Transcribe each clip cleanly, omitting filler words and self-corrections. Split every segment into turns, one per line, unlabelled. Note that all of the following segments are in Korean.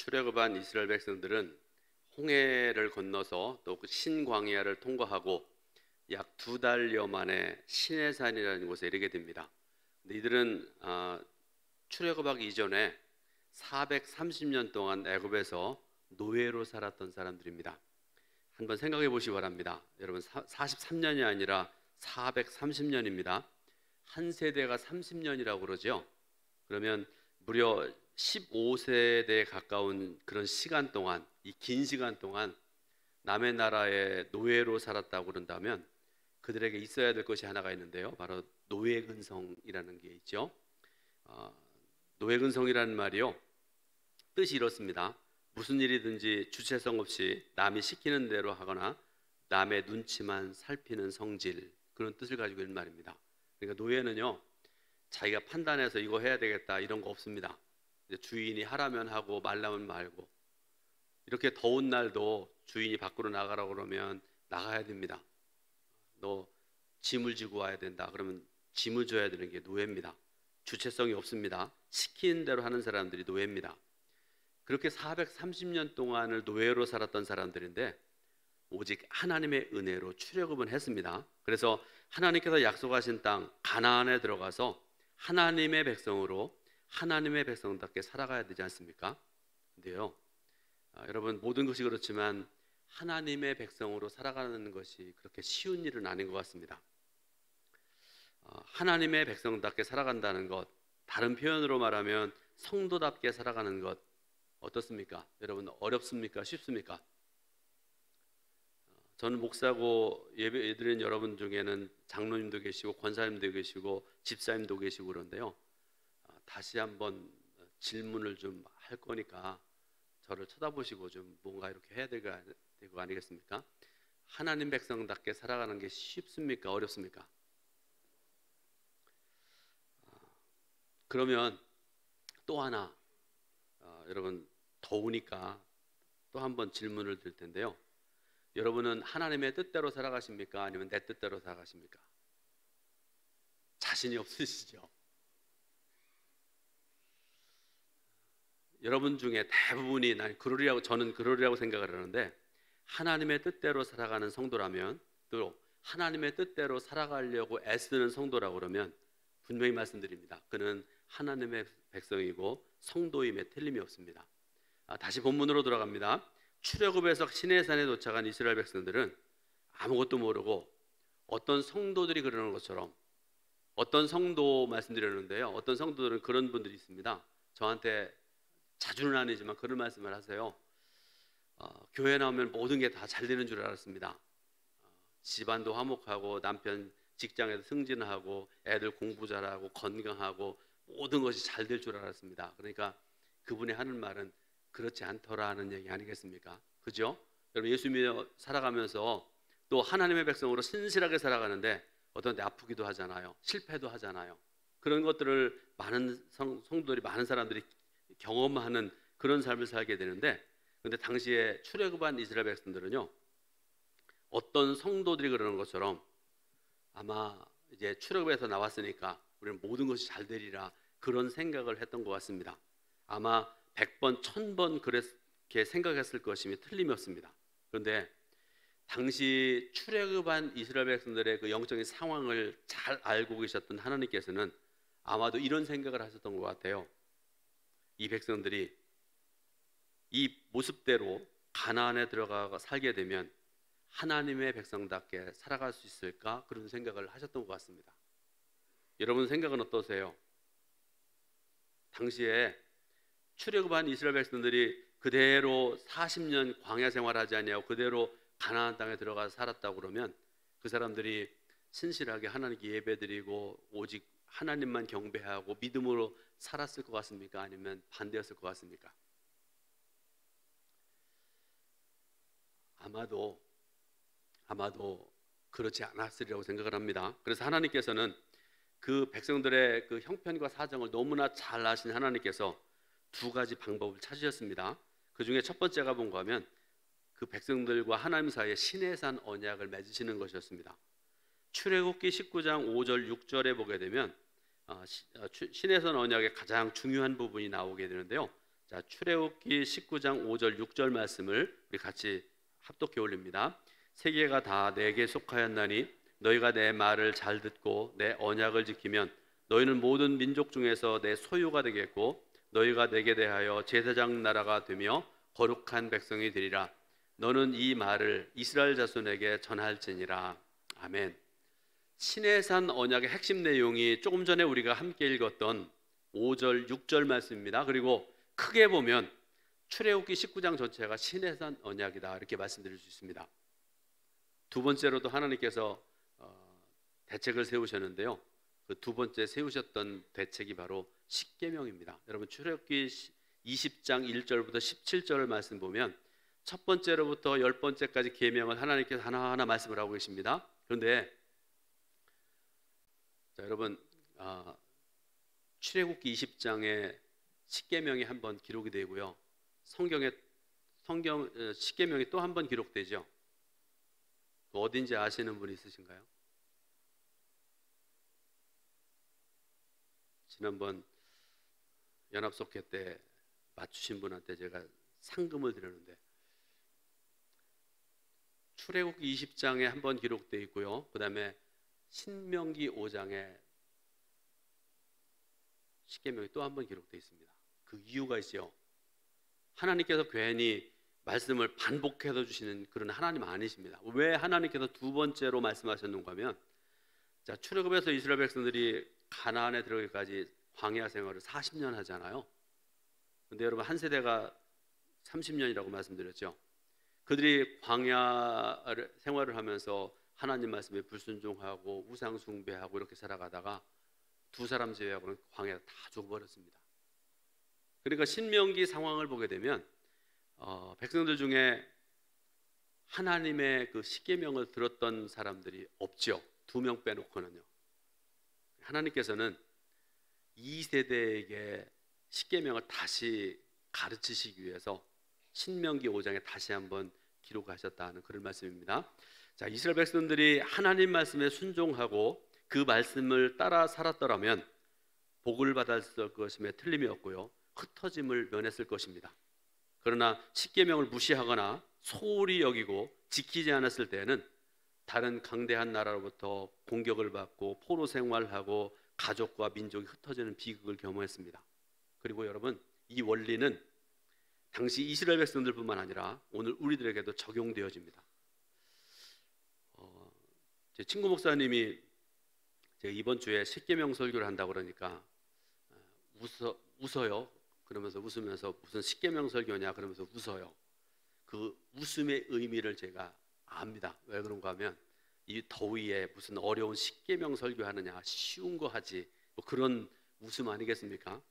출애굽한 이스라엘 백성들은 홍해를 건너서 또 그 신광야를 통과하고 약 2달여 만에 시내산이라는 곳에 이르게 됩니다. 근데 이들은 출애굽하기 이전에 430년 동안 애굽에서 노예로 살았던 사람들입니다. 한번 생각해 보시기 바랍니다. 여러분, 43년이 아니라 430년입니다. 한 세대가 30년이라고 그러죠. 그러면 무려 15세대에 가까운 그런 시간 동안, 이 긴 시간 동안 남의 나라의 노예로 살았다고 그런다면 그들에게 있어야 될 것이 하나가 있는데요, 바로 노예근성이라는 게 있죠. 노예근성이라는 말이요, 뜻이 이렇습니다. 무슨 일이든지 주체성 없이 남이 시키는 대로 하거나 남의 눈치만 살피는 성질, 그런 뜻을 가지고 있는 말입니다. 그러니까 노예는요, 자기가 판단해서 이거 해야 되겠다 이런 거 없습니다. 주인이 하라면 하고 말라면 말고, 이렇게 더운 날도 주인이 밖으로 나가라고 그러면 나가야 됩니다. 너 짐을 지고 와야 된다 그러면 짐을 져야 되는 게 노예입니다. 주체성이 없습니다. 시키는 대로 하는 사람들이 노예입니다. 그렇게 430년 동안을 노예로 살았던 사람들인데 오직 하나님의 은혜로 출애굽은 했습니다. 그래서 하나님께서 약속하신 땅 가나안에 들어가서 하나님의 백성으로 하나님의 백성답게 살아가야 되지 않습니까? 근데요, 여러분, 모든 것이 그렇지만 하나님의 백성으로 살아가는 것이 그렇게 쉬운 일은 아닌 것 같습니다. 하나님의 백성답게 살아간다는 것, 다른 표현으로 말하면 성도답게 살아가는 것, 어떻습니까? 여러분, 어렵습니까? 쉽습니까? 저는 목사고 예배 드리는 여러분 중에는 장로님도 계시고 권사님도 계시고 집사님도 계시고 그런데요, 다시 한번 질문을 좀 할 거니까 저를 쳐다보시고 좀 뭔가 이렇게 해야 될 거 아니겠습니까? 하나님 백성답게 살아가는 게 쉽습니까? 어렵습니까? 그러면 또 하나, 여러분, 더우니까 또 한번 질문을 드릴 텐데요, 여러분은 하나님의 뜻대로 살아가십니까? 아니면 내 뜻대로 살아가십니까? 자신이 없으시죠? 여러분 중에 대부분이 저는 그러리라고 생각을 하는데, 하나님의 뜻대로 살아가는 성도라면, 또 하나님의 뜻대로 살아가려고 애쓰는 성도라고 그러면 분명히 말씀드립니다. 그는 하나님의 백성이고 성도임에 틀림이 없습니다. 다시 본문으로 돌아갑니다. 출애굽에서 시내산에 도착한 이스라엘 백성들은 아무것도 모르고 어떤 성도들이 그러는 것처럼, 어떤 성도 말씀드렸는데요, 어떤 성도들은 그런 분들이 있습니다. 저한테 자주는 아니지만 그런 말씀을 하세요. 교회 나오면 모든 게 다 잘 되는 줄 알았습니다. 집안도 화목하고 남편 직장에서 승진하고 애들 공부 잘하고 건강하고 모든 것이 잘 될 줄 알았습니다. 그러니까 그분이 하는 말은 그렇지 않더라는 얘기 아니겠습니까? 그죠? 여러분, 예수 믿어 살아가면서 또 하나님의 백성으로 신실하게 살아가는데 어떤 때 아프기도 하잖아요. 실패도 하잖아요. 그런 것들을 많은 성도들이, 많은 사람들이 경험하는 그런 삶을 살게 되는데, 근데 당시에 출애굽한 이스라엘 백성들은요, 어떤 성도들이 그러는 것처럼 아마 이제 출애굽에서 나왔으니까 우리는 모든 것이 잘 되리라 그런 생각을 했던 것 같습니다. 아마 100번, 1000번 그렇게 생각했을 것임이 틀림이 없습니다. 그런데 당시 출애굽한 이스라엘 백성들의 그 영적인 상황을 잘 알고 계셨던 하나님께서는 아마도 이런 생각을 하셨던 것 같아요. 이 백성들이 이 모습대로 가나안에 들어가 살게 되면 하나님의 백성답게 살아갈 수 있을까? 그런 생각을 하셨던 것 같습니다. 여러분 생각은 어떠세요? 당시에 출애굽한 이스라엘 백성들이 그대로 40년 광야 생활하지 아니하고 그대로 가나안 땅에 들어가서 살았다고 그러면 그 사람들이 신실하게 하나님께 예배드리고 오직 하나님만 경배하고 믿음으로 살았을 것 같습니까? 아니면 반대였을 것 같습니까? 아마도 그렇지 않았으리라고 생각을 합니다. 그래서 하나님께서는 그 백성들의 그 형편과 사정을 너무나 잘 아신 하나님께서 두 가지 방법을 찾으셨습니다. 그 중에 첫 번째가 뭔가 하면 그 백성들과 하나님 사이에 시내산 언약을 맺으시는 것이었습니다. 출애굽기 19장 5절 6절에 보게 되면 시내산 언약의 가장 중요한 부분이 나오게 되는데요, 자, 출애굽기 19장 5절 6절 말씀을 우리 같이 합독해 올립니다. 세계가 다 내게 속하였나니 너희가 내 말을 잘 듣고 내 언약을 지키면 너희는 모든 민족 중에서 내 소유가 되겠고 너희가 내게 대하여 제사장 나라가 되며 거룩한 백성이 되리라. 너는 이 말을 이스라엘 자손에게 전할지니라. 아멘. 시내산 언약의 핵심 내용이 조금 전에 우리가 함께 읽었던 5절 6절 말씀입니다. 그리고 크게 보면 출애굽기 19장 전체가 시내산 언약이다 이렇게 말씀드릴 수 있습니다. 두 번째로도 하나님께서 대책을 세우셨는데요. 그 두 번째 세우셨던 대책이 바로 십계명입니다. 여러분 출애굽기 20장 1절부터 17절 말씀 보면 첫 번째로부터 10번째까지 계명을 하나님께서 하나하나 말씀을 하고 계십니다. 그런데 자, 여러분 출애굽기 20장에 십계명이 한 번 기록이 되고요. 성경 십계명이 또 한 번 기록되죠. 또 어딘지 아시는 분 있으신가요? 지난번 연합속회 때 맞추신 분한테 제가 상금을 드렸는데 출애굽기 20장에 한 번 기록되어 있고요. 그 다음에 신명기 5장에 십계명이 또 한 번 기록되어 있습니다. 그 이유가 있어요. 하나님께서 괜히 말씀을 반복해서 주시는 그런 하나님 아니십니다. 왜 하나님께서 두 번째로 말씀하셨는가 하면 자, 출애굽에서 이스라엘 백성들이 가나안에 들어가기까지 광야 생활을 40년 하잖아요. 근데 여러분 한 세대가 30년이라고 말씀드렸죠. 그들이 광야 생활을 하면서 하나님 말씀에 불순종하고 우상 숭배하고 이렇게 살아가다가 두 사람 제외하고는 광야에 다 죽어버렸습니다. 그러니까 신명기 상황을 보게 되면 백성들 중에 하나님의 그 십계명을 들었던 사람들이 없죠. 2명 빼놓고는요. 하나님께서는 이 세대에게 십계명을 다시 가르치시기 위해서 신명기 5장에 다시 한번 기록하셨다는 그런 말씀입니다. 자, 이스라엘 백성들이 하나님 말씀에 순종하고 그 말씀을 따라 살았더라면 복을 받았을 것임에 틀림이 없고요. 흩어짐을 면했을 것입니다. 그러나 십계명을 무시하거나 소홀히 여기고 지키지 않았을 때에는 다른 강대한 나라로부터 공격을 받고 포로 생활하고 가족과 민족이 흩어지는 비극을 경험했습니다. 그리고 여러분 이 원리는 당시 이스라엘 백성들뿐만 아니라 오늘 우리들에게도 적용되어집니다. 제 친구 목사님이 제가 이번 주에 십계명 설교를 한다고 그러니까 웃어요. 그러면서 웃으면서 무슨 십계명 설교냐 그러면서 웃어요. 그 웃음의 의미를 제가 압니다. 왜 그런가 하면 이 더위에 무슨 어려운 십계명 설교하느냐 쉬운 거 하지 뭐 그런 웃음 아니겠습니까?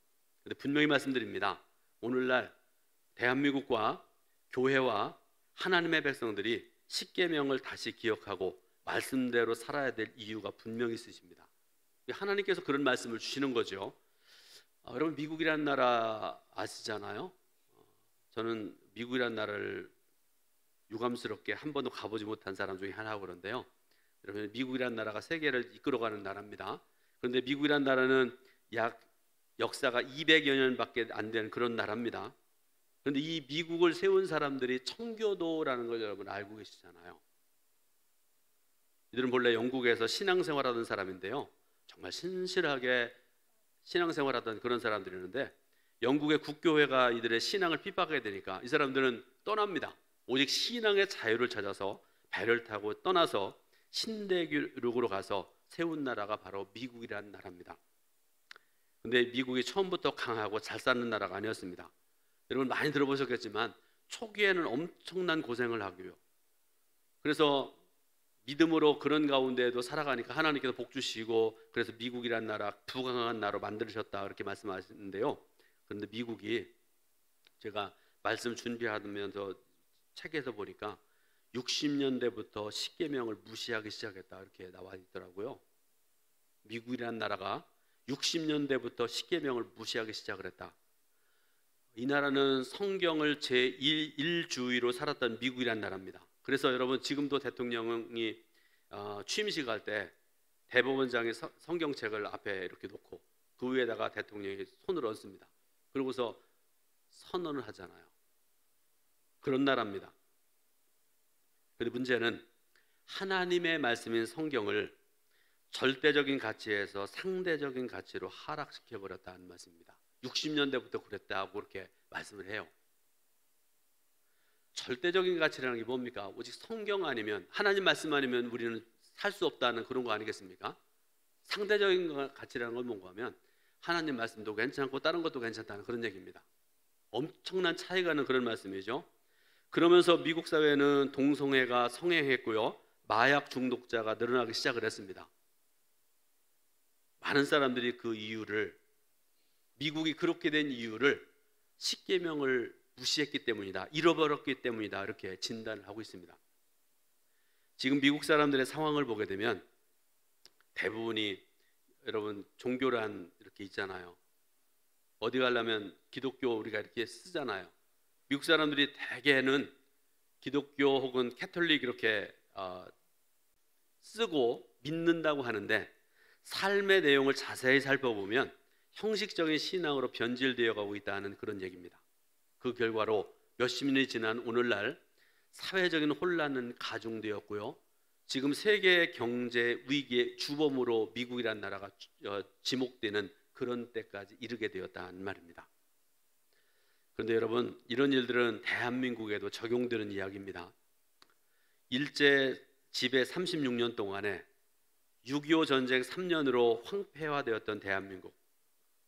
근데 분명히 말씀드립니다. 오늘날 대한민국과 교회와 하나님의 백성들이 십계명을 다시 기억하고 말씀대로 살아야 될 이유가 분명히 있으십니다. 하나님께서 그런 말씀을 주시는 거죠. 여러분 미국이라는 나라 아시잖아요. 저는 미국이라는 나라를 유감스럽게 한 번도 가보지 못한 사람 중에 하나고 그런데요. 여러분 미국이라는 나라가 세계를 이끌어가는 나라입니다. 그런데 미국이라는 나라는 약 역사가 200여 년밖에 안 된 그런 나라입니다. 그런데 이 미국을 세운 사람들이 청교도라는 걸 여러분 알고 계시잖아요. 이들은 본래 영국에서 신앙생활하던 사람인데요. 정말 신실하게 신앙생활하던 그런 사람들이었는데 영국의 국교회가 이들의 신앙을 핍박하게 되니까 이 사람들은 떠납니다. 오직 신앙의 자유를 찾아서 배를 타고 떠나서 신대륙으로 가서 세운 나라가 바로 미국이라는 나라입니다. 근데 미국이 처음부터 강하고 잘 사는 나라가 아니었습니다. 여러분 많이 들어보셨겠지만 초기에는 엄청난 고생을 하고요. 그래서 믿음으로 그런 가운데에도 살아가니까 하나님께서 복 주시고 그래서 미국이란 나라 부강한 나라로 만드셨다 그렇게 말씀하시는데요. 그런데 미국이 제가 말씀 준비하면서 책에서 보니까 60년대부터 십계명을 무시하기 시작했다 이렇게 나와 있더라고요. 미국이란 나라가 60년대부터 십계명을 무시하기 시작을 했다. 이 나라는 성경을 제1주의로 살았던 미국이란 나라입니다. 그래서 여러분 지금도 대통령이 취임식 할 때 대법원장이 성경책을 앞에 이렇게 놓고 그 위에다가 대통령이 손을 얹습니다. 그러고서 선언을 하잖아요. 그런 나라입니다. 그런데 문제는 하나님의 말씀인 성경을 절대적인 가치에서 상대적인 가치로 하락시켜 버렸다는 말씀입니다. 60년대부터 그랬다고 그렇게 말씀을 해요. 절대적인 가치라는 게 뭡니까? 오직 성경 아니면, 하나님 말씀 아니면 우리는 살 수 없다는 그런 거 아니겠습니까? 상대적인 가치라는 건 뭔가 하면 하나님 말씀도 괜찮고 다른 것도 괜찮다는 그런 얘기입니다. 엄청난 차이가 나는 그런 말씀이죠. 그러면서 미국 사회는 동성애가 성행했고요, 마약 중독자가 늘어나기 시작을 했습니다. 많은 사람들이 그 이유를, 미국이 그렇게 된 이유를 십계명을 무시했기 때문이다, 잃어버렸기 때문이다, 이렇게 진단을 하고 있습니다. 지금 미국 사람들의 상황을 보게 되면 대부분이, 여러분 종교란 이렇게 있잖아요. 어디 가려면 기독교 우리가 이렇게 쓰잖아요. 미국 사람들이 대개는 기독교 혹은 캐톨릭 이렇게 쓰고 믿는다고 하는데, 삶의 내용을 자세히 살펴보면 형식적인 신앙으로 변질되어 가고 있다는 그런 얘기입니다. 그 결과로 몇십 년이 지난 오늘날 사회적인 혼란은 가중되었고요, 지금 세계 경제 위기의 주범으로 미국이라는 나라가 지목되는 그런 때까지 이르게 되었다는 말입니다. 그런데 여러분, 이런 일들은 대한민국에도 적용되는 이야기입니다. 일제 지배 36년 동안에 6.25 전쟁 3년으로 황폐화되었던 대한민국,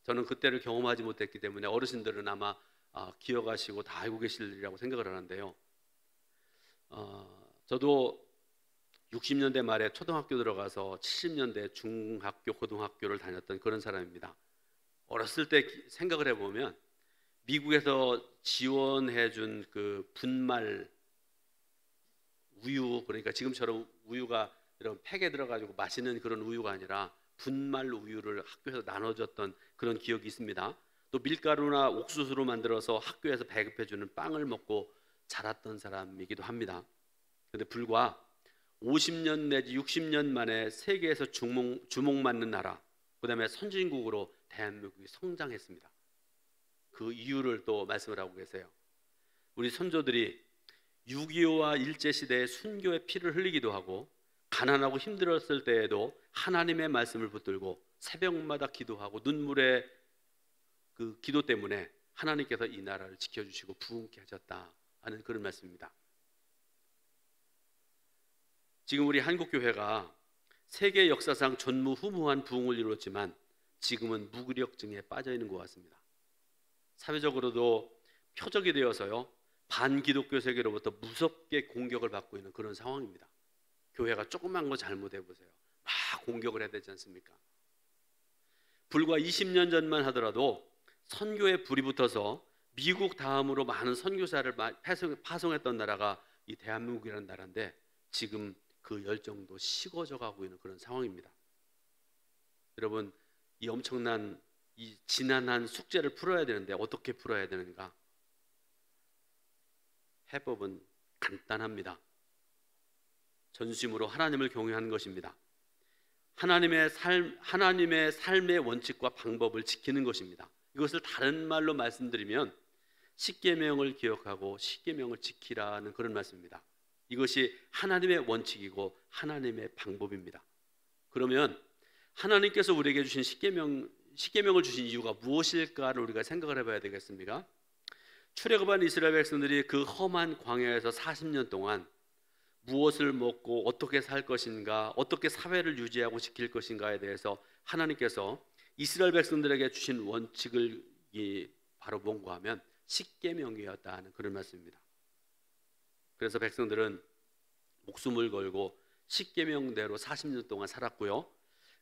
저는 그때를 경험하지 못했기 때문에 어르신들은 아마 기억하시고 다 알고 계시리라고 생각을 하는데요, 저도 60년대 말에 초등학교 들어가서 70년대 중학교, 고등학교를 다녔던 그런 사람입니다. 어렸을 때 생각을 해보면 미국에서 지원해준 그 분말 우유, 그러니까 지금처럼 우유가 이런 팩에 들어가지고 마시는 그런 우유가 아니라 분말 우유를 학교에서 나눠줬던 그런 기억이 있습니다. 또 밀가루나 옥수수로 만들어서 학교에서 배급해주는 빵을 먹고 자랐던 사람이기도 합니다. 그런데 불과 50년 내지 60년 만에 세계에서 주목받는 나라, 그 다음에 선진국으로 대한민국이 성장했습니다. 그 이유를 또 말씀을 하고 계세요. 우리 선조들이 6.25와 일제시대에 순교의 피를 흘리기도 하고, 가난하고 힘들었을 때에도 하나님의 말씀을 붙들고 새벽마다 기도하고 눈물의 그 기도 때문에 하나님께서 이 나라를 지켜주시고 부흥케 하셨다 하는 그런 말씀입니다. 지금 우리 한국교회가 세계 역사상 전무후무한 부흥을 이루었지만 지금은 무기력증에 빠져있는 것 같습니다. 사회적으로도 표적이 되어서요, 반기독교 세계로부터 무섭게 공격을 받고 있는 그런 상황입니다. 교회가 조그만 거 잘못해보세요, 막 공격을 해야 되지 않습니까? 불과 20년 전만 하더라도 선교에 불이 붙어서 미국 다음으로 많은 선교사를 파송했던 나라가 이 대한민국이라는 나라인데, 지금 그 열정도 식어져 가고 있는 그런 상황입니다. 여러분, 이 엄청난 이 지난한 숙제를 풀어야 되는데 어떻게 풀어야 되는가? 해법은 간단합니다. 전심으로 하나님을 경외하는 것입니다. 하나님의 삶의 원칙과 방법을 지키는 것입니다. 이것을 다른 말로 말씀드리면 십계명을 기억하고 십계명을 지키라는 그런 말씀입니다. 이것이 하나님의 원칙이고 하나님의 방법입니다. 그러면 하나님께서 우리에게 주신 십계명을 주신 이유가 무엇일까를 우리가 생각을 해봐야 되겠습니까? 출애굽한 이스라엘 백성들이 그 험한 광야에서 40년 동안 무엇을 먹고 어떻게 살 것인가, 어떻게 사회를 유지하고 지킬 것인가에 대해서 하나님께서 이스라엘 백성들에게 주신 원칙을 바로 뭔가 하면 십계명이었다 하는 그런 말씀입니다. 그래서 백성들은 목숨을 걸고 십계명대로 40년 동안 살았고요,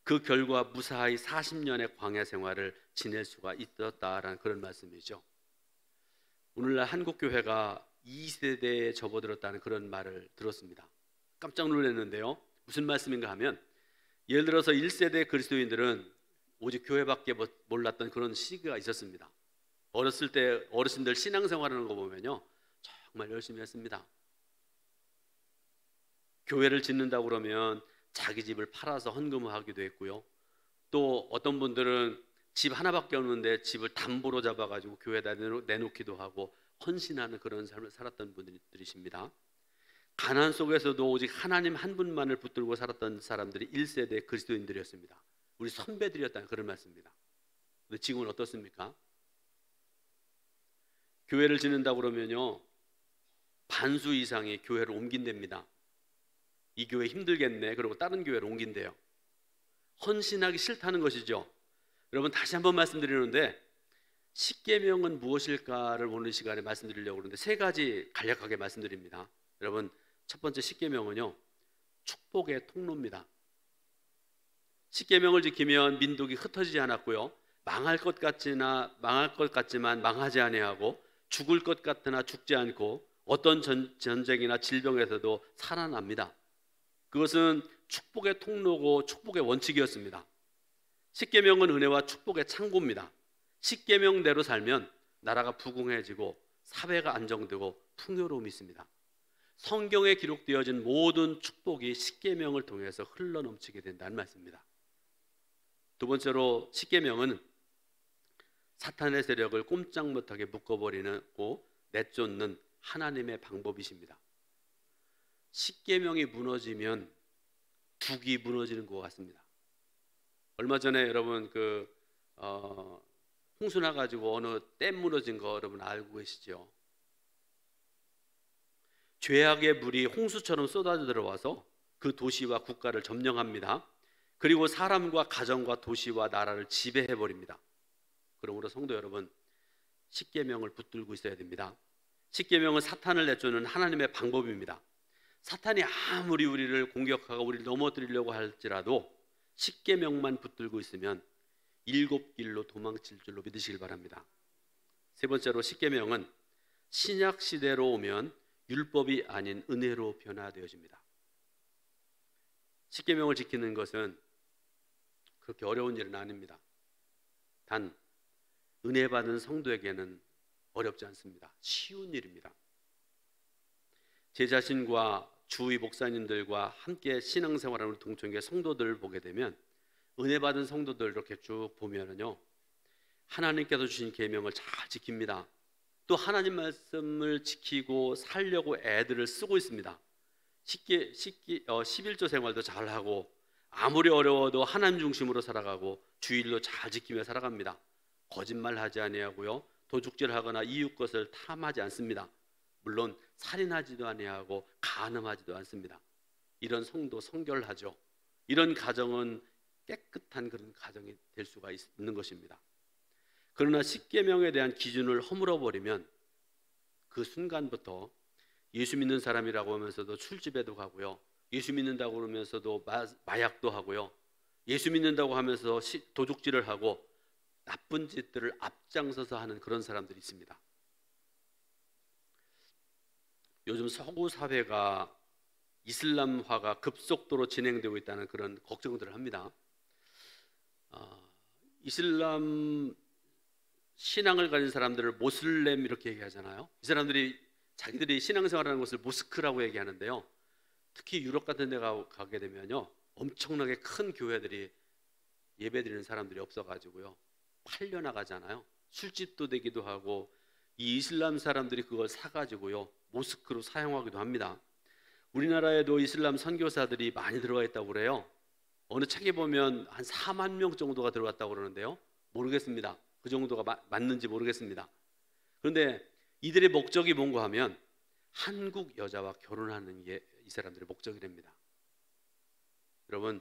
그 결과 무사히 40년의 광야 생활을 지낼 수가 있었다라는 그런 말씀이죠. 오늘날 한국교회가 2세대에 접어들었다는 그런 말을 들었습니다. 깜짝 놀랐는데요, 무슨 말씀인가 하면, 예를 들어서 1세대 그리스도인들은 오직 교회밖에 몰랐던 그런 시기가 있었습니다. 어렸을 때 어르신들 신앙생활하는 거 보면요, 정말 열심히 했습니다. 교회를 짓는다고 그러면 자기 집을 팔아서 헌금을 하기도 했고요, 또 어떤 분들은 집 하나밖에 없는데 집을 담보로 잡아가지고 교회에다 내놓기도 하고 헌신하는 그런 삶을 살았던 분들이십니다. 가난 속에서도 오직 하나님 한 분만을 붙들고 살았던 사람들이 1세대 그리스도인들이었습니다. 우리 선배들이었다는 그런 말씀입니다. 근데 지금은 어떻습니까? 교회를 짓는다고 그러면요, 반수 이상이 교회를 옮긴답니다. 이 교회 힘들겠네, 그리고 다른 교회로 옮긴대요. 헌신하기 싫다는 것이죠. 여러분, 다시 한번 말씀드리는데, 십계명은 무엇일까를 오늘 시간에 말씀드리려고 하는데 세 가지 간략하게 말씀드립니다. 여러분, 첫 번째 십계명은요, 축복의 통로입니다. 십계명을 지키면 민족이 흩어지지 않았고요, 망할 것 같지만 망하지 아니하고, 죽을 것 같으나 죽지 않고, 어떤 전쟁이나 질병에서도 살아납니다. 그것은 축복의 통로고 축복의 원칙이었습니다. 십계명은 은혜와 축복의 창고입니다. 십계명대로 살면 나라가 부궁해지고 사회가 안정되고 풍요로움이 있습니다. 성경에 기록되어진 모든 축복이 십계명을 통해서 흘러넘치게 된다는 말씀입니다. 두 번째로, 십계명은 사탄의 세력을 꼼짝 못하게 묶어버리고 내쫓는 하나님의 방법이십니다. 십계명이 무너지면 둑이 무너지는 것 같습니다. 얼마 전에 여러분 홍수 나가지고 어느 댐 무너진 거 여러분 알고 계시죠? 죄악의 물이 홍수처럼 쏟아져 들어와서 그 도시와 국가를 점령합니다. 그리고 사람과 가정과 도시와 나라를 지배해버립니다. 그러므로 성도 여러분, 십계명을 붙들고 있어야 됩니다. 십계명은 사탄을 내쫓는 하나님의 방법입니다. 사탄이 아무리 우리를 공격하고 우리를 넘어뜨리려고 할지라도 십계명만 붙들고 있으면 7길로 도망칠 줄로 믿으시길 바랍니다. 세 번째로, 십계명은 신약 시대로 오면 율법이 아닌 은혜로 변화되어집니다. 십계명을 지키는 것은 그렇게 어려운 일은 아닙니다. 단 은혜 받은 성도에게는 어렵지 않습니다. 쉬운 일입니다. 제 자신과 주위 목사님들과 함께 신앙생활하는 동청교회 성도들을 보게 되면, 은혜 받은 성도들 이렇게 쭉 보면은요, 하나님께서 주신 계명을 잘 지킵니다. 또 하나님 말씀을 지키고 살려고 애들을 쓰고 있습니다. 11조 생활도 잘하고, 아무리 어려워도 하나님 중심으로 살아가고, 주일도 잘 지키며 살아갑니다. 거짓말하지 아니하고요, 도둑질하거나 이웃 것을 탐하지 않습니다. 물론 살인하지도 아니하고 간음하지도 않습니다. 이런 성도 성결하죠. 이런 가정은 깨끗한 그런 가정이 될 수가 있는 것입니다. 그러나 십계명에 대한 기준을 허물어버리면 그 순간부터 예수 믿는 사람이라고 하면서도 술집에도 가고요, 예수 믿는다고 그러면서도 마약도 하고요, 예수 믿는다고 하면서 도둑질을 하고 나쁜 짓들을 앞장서서 하는 그런 사람들이 있습니다. 요즘 서구 사회가 이슬람화가 급속도로 진행되고 있다는 그런 걱정들을 합니다. 이슬람 신앙을 가진 사람들을 모슬렘 이렇게 얘기하잖아요. 이 사람들이 자기들이 신앙생활하는 것을 모스크라고 얘기하는데요, 특히 유럽 같은 데 가게 되면요, 엄청나게 큰 교회들이 예배드리는 사람들이 없어가지고요, 팔려나가잖아요. 술집도 되기도 하고, 이 이슬람 사람들이 그걸 사가지고요, 모스크로 사용하기도 합니다. 우리나라에도 이슬람 선교사들이 많이 들어와 있다고 그래요. 어느 책에 보면 한 4만 명 정도가 들어왔다고 그러는데요, 모르겠습니다. 그 정도가 맞는지 모르겠습니다. 그런데 이들의 목적이 뭔가 하면 한국 여자와 결혼하는 게 이 사람들의 목적이랍니다. 여러분,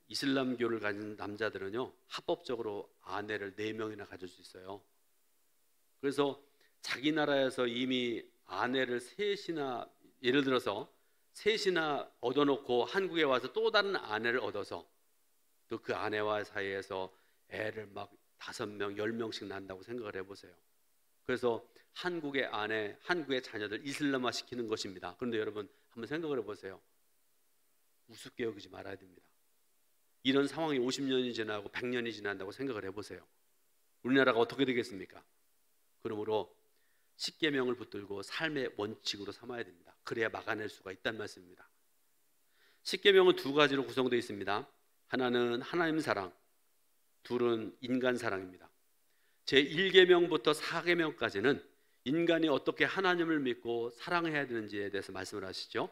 이슬람교를 가진 남자들은요, 합법적으로 아내를 4명이나 가질 수 있어요. 그래서 자기 나라에서 이미 아내를 셋이나, 예를 들어서 셋이나 얻어놓고 한국에 와서 또 다른 아내를 얻어서 또 그 아내와 사이에서 애를 막 5명, 10명씩 낳는다고 생각을 해보세요. 그래서 한국의 아내, 한국의 자녀들 이슬람화 시키는 것입니다. 그런데 여러분 한번 생각을 해보세요. 우습게 여기지 말아야 됩니다. 이런 상황이 50년이 지나고 100년이 지난다고 생각을 해보세요. 우리나라가 어떻게 되겠습니까? 그러므로 십계명을 붙들고 삶의 원칙으로 삼아야 됩니다. 그래야 막아낼 수가 있다는 말씀입니다. 십계명은 2가지로 구성되어 있습니다. 하나는 하나님 사랑, 둘은 인간 사랑입니다. 제1계명부터 4계명까지는 인간이 어떻게 하나님을 믿고 사랑해야 되는지에 대해서 말씀을 하시죠.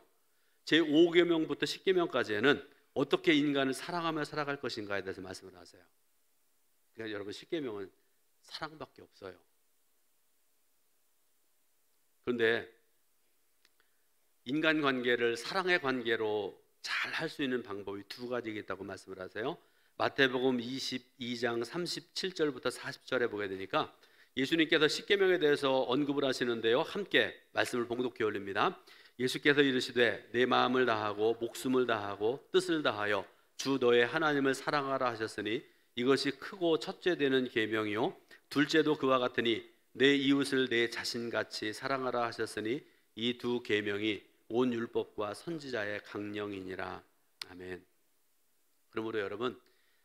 제5계명부터 10계명까지는 어떻게 인간을 사랑하며 살아갈 것인가에 대해서 말씀을 하세요. 그러니까 여러분 10계명은 사랑밖에 없어요. 그런데 인간관계를 사랑의 관계로 잘 할 수 있는 방법이 두 가지가 있다고 말씀을 하세요. 마태복음 22장 37절부터 40절에 보게 되니까 예수님께서 십계명에 대해서 언급을 하시는데요, 함께 말씀을 봉독해 올립니다. 예수께서 이르시되 내 마음을 다하고 목숨을 다하고 뜻을 다하여 주 너의 하나님을 사랑하라 하셨으니 이것이 크고 첫째 되는 계명이요 둘째도 그와 같으니 내 이웃을 내 자신같이 사랑하라 하셨으니 이 두 계명이 온 율법과 선지자의 강령이니라. 아멘. 그러므로 여러분,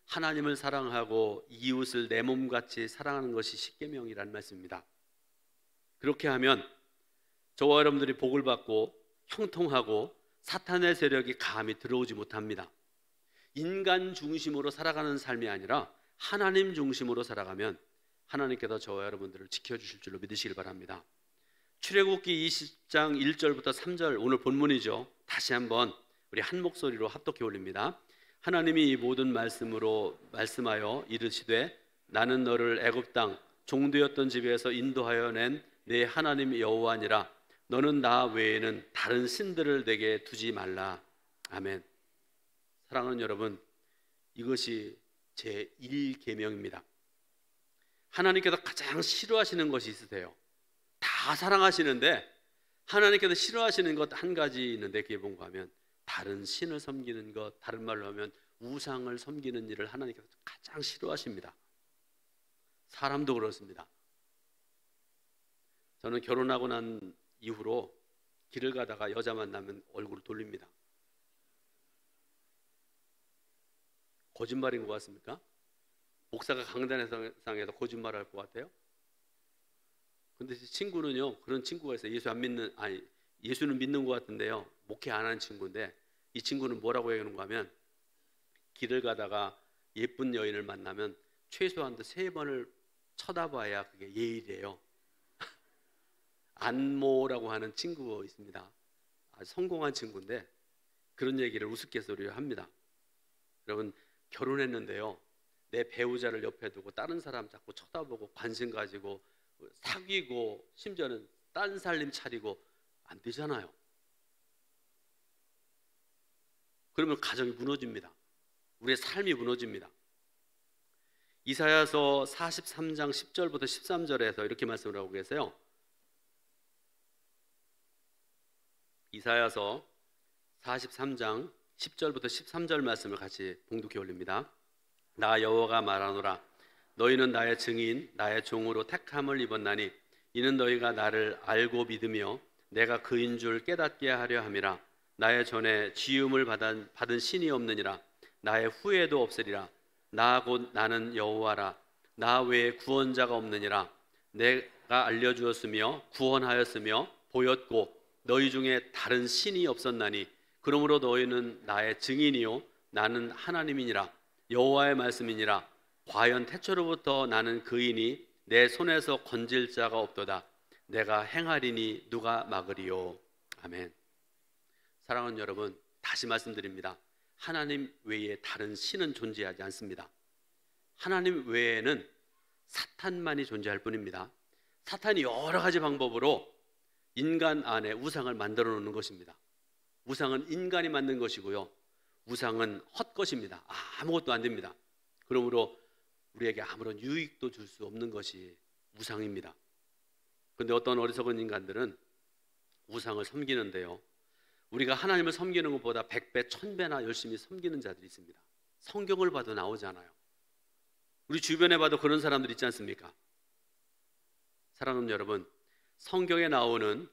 하나님을 사랑하고 이웃을 내 몸같이 사랑하는 것이 십계명이라는 말씀입니다. 그렇게 하면 저와 여러분들이 복을 받고 형통하고 사탄의 세력이 감히 들어오지 못합니다. 인간 중심으로 살아가는 삶이 아니라 하나님 중심으로 살아가면 하나님께서 저와 여러분들을 지켜주실 줄로 믿으시길 바랍니다. 출애굽기 20장 1절부터 3절, 오늘 본문이죠. 다시 한번 우리 한 목소리로 합독해 올립니다. 하나님이 이 모든 말씀으로 말씀하여 이르시되 나는 너를 애굽 땅 종되었던 집에서 인도하여 낸 내 하나님 여호와니라. 너는 나 외에는 다른 신들을 내게 두지 말라. 아멘. 사랑하는 여러분, 이것이 제1계명입니다. 하나님께서 가장 싫어하시는 것이 있으세요. 다 사랑하시는데 하나님께서 싫어하시는 것 한 가지 있는데, 그게 뭔가 하면 다른 신을 섬기는 것, 다른 말로 하면 우상을 섬기는 일을 하나님께서 가장 싫어하십니다. 사람도 그렇습니다. 저는 결혼하고 난 이후로 길을 가다가 여자 만나면 얼굴을 돌립니다. 거짓말인 것 같습니까? 목사가 강단상에서 거짓말할 것 같아요? 근데 친구는요, 그런 친구가 있어요. 예수는 믿는 것 같은데요, 목회 안 하는 친구인데, 이 친구는 뭐라고 얘기하는가 하면 길을 가다가 예쁜 여인을 만나면 최소한 3번을 쳐다봐야 그게 예의래요. 안모라고 하는 친구가 있습니다. 아주 성공한 친구인데 그런 얘기를 우스갯소리로 합니다. 여러분, 결혼했는데요, 내 배우자를 옆에 두고 다른 사람 자꾸 쳐다보고 관심 가지고 사귀고 심지어는 딴 살림 차리고 안 되잖아요. 그러면 가정이 무너집니다. 우리의 삶이 무너집니다. 이사야서 43장 10절부터 13절에서 이렇게 말씀을 하고 계세요. 이사야서 43장 10절부터 13절 말씀을 같이 봉독해 올립니다. 나 여호와가 말하노라. 너희는 나의 증인 나의 종으로 택함을 입었나니 이는 너희가 나를 알고 믿으며 내가 그인 줄 깨닫게 하려 함이라. 나의 전에 지음을 받은 신이 없느니라. 나의 후에도 없으리라. 나 곧 나는 여호와라. 나 외에 구원자가 없느니라. 내가 알려주었으며 구원하였으며 보였고 너희 중에 다른 신이 없었나니 그러므로 너희는 나의 증인이요 나는 하나님이니라. 여호와의 말씀이니라. 과연 태초로부터 나는 그이니 내 손에서 건질 자가 없도다. 내가 행하리니 누가 막으리요. 아멘. 사랑하는 여러분, 다시 말씀드립니다. 하나님 외에 다른 신은 존재하지 않습니다. 하나님 외에는 사탄만이 존재할 뿐입니다. 사탄이 여러 가지 방법으로 인간 안에 우상을 만들어 놓는 것입니다. 우상은 인간이 만든 것이고요, 우상은 헛것입니다. 아무것도 안 됩니다. 그러므로 우리에게 아무런 유익도 줄 수 없는 것이 우상입니다. 그런데 어떤 어리석은 인간들은 우상을 섬기는데요, 우리가 하나님을 섬기는 것보다 100배, 1000배나 열심히 섬기는 자들이 있습니다. 성경을 봐도 나오잖아요. 우리 주변에 봐도 그런 사람들 있지 않습니까? 사랑하는 여러분, 성경에 나오는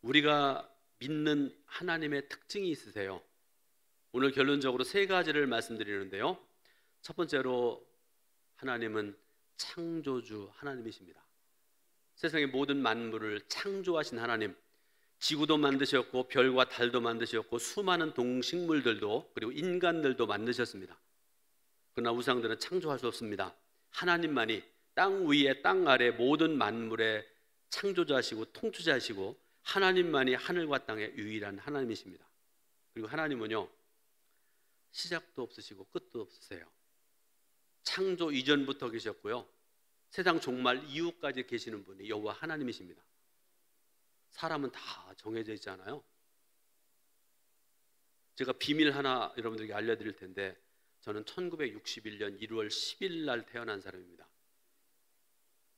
우리가 믿는 하나님의 특징이 있으세요. 오늘 결론적으로 3가지를 말씀드리는데요, 첫 번째로 하나님은 창조주 하나님이십니다. 세상의 모든 만물을 창조하신 하나님, 지구도 만드셨고 별과 달도 만드셨고 수많은 동식물들도 그리고 인간들도 만드셨습니다. 그러나 우상들은 창조할 수 없습니다. 하나님만이 땅 위에 땅 아래 모든 만물의 창조자시고 통치자시고 하나님만이 하늘과 땅의 유일한 하나님이십니다. 그리고 하나님은요, 시작도 없으시고 끝도 없으세요. 창조 이전부터 계셨고요, 세상 종말 이후까지 계시는 분이 여호와 하나님이십니다. 사람은 다 정해져 있잖아요. 제가 비밀 하나 여러분들에게 알려드릴 텐데, 저는 1961년 1월 10일 날 태어난 사람입니다.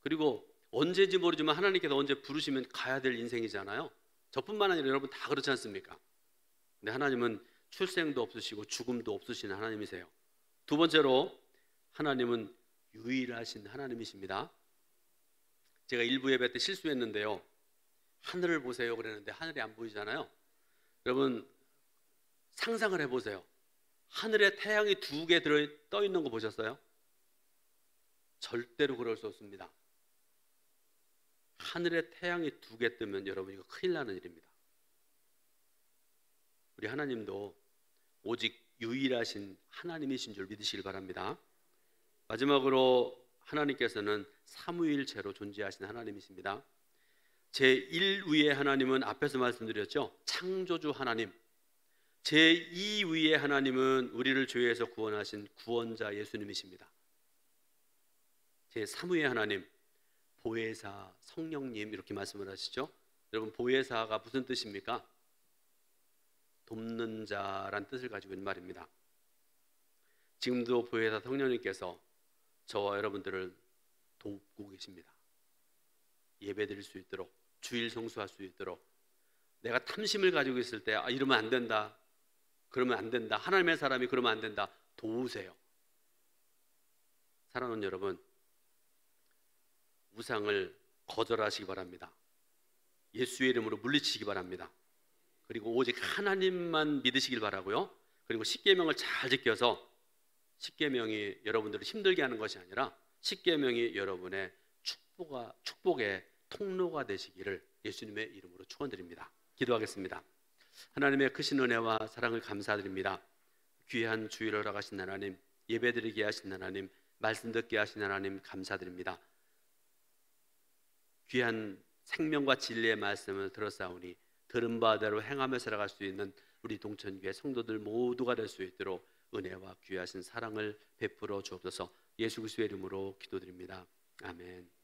그리고 언제인지 모르지만 하나님께서 언제 부르시면 가야 될 인생이잖아요. 저뿐만 아니라 여러분 다 그렇지 않습니까? 근데 하나님은 출생도 없으시고 죽음도 없으신 하나님이세요. 두 번째로, 하나님은 유일하신 하나님이십니다. 제가 일부 예배 때 실수했는데요, 하늘을 보세요 그랬는데 하늘이 안 보이잖아요. 여러분 상상을 해보세요. 하늘에 태양이 2개 떠 있는 거 보셨어요? 절대로 그럴 수 없습니다. 하늘에 태양이 2개 뜨면 여러분 이거 큰일 나는 일입니다. 우리 하나님도 오직 유일하신 하나님이신 줄 믿으시길 바랍니다. 마지막으로 하나님께서는 삼위일체로 존재하신 하나님이십니다. 제1위의 하나님은 앞에서 말씀드렸죠, 창조주 하나님. 제2위의 하나님은 우리를 죄에서 구원하신 구원자 예수님이십니다. 제3위의 하나님, 보혜사 성령님, 이렇게 말씀을 하시죠. 여러분 보혜사가 무슨 뜻입니까? 돕는 자란 뜻을 가지고 있는 말입니다. 지금도 보혜사 성령님께서 저와 여러분들을 돕고 계십니다. 예배드릴 수 있도록, 주일 성수할 수 있도록. 내가 탐심을 가지고 있을 때 이러면 안 된다, 그러면 안 된다, 하나님의 사람이 그러면 안 된다, 도우세요. 사랑하는 여러분, 우상을 거절하시기 바랍니다. 예수의 이름으로 물리치시기 바랍니다. 그리고 오직 하나님만 믿으시길 바라고요. 그리고 십계명을 잘 지켜서, 십계명이 여러분들을 힘들게 하는 것이 아니라 십계명이 여러분의 축복의 통로가 되시기를 예수님의 이름으로 축원드립니다. 기도하겠습니다. 하나님의 크신 은혜와 사랑을 감사드립니다. 귀한 주일을 허락하신 하나님, 예배드리게 하신 하나님, 말씀 듣게 하신 하나님 감사드립니다. 귀한 생명과 진리의 말씀을 들었사오니 들은 바대로 행하며 살아갈 수 있는 우리 동천교회 성도들 모두가 될 수 있도록 은혜와 귀하신 사랑을 베풀어 주옵소서. 예수 그리스도의 이름으로 기도드립니다. 아멘.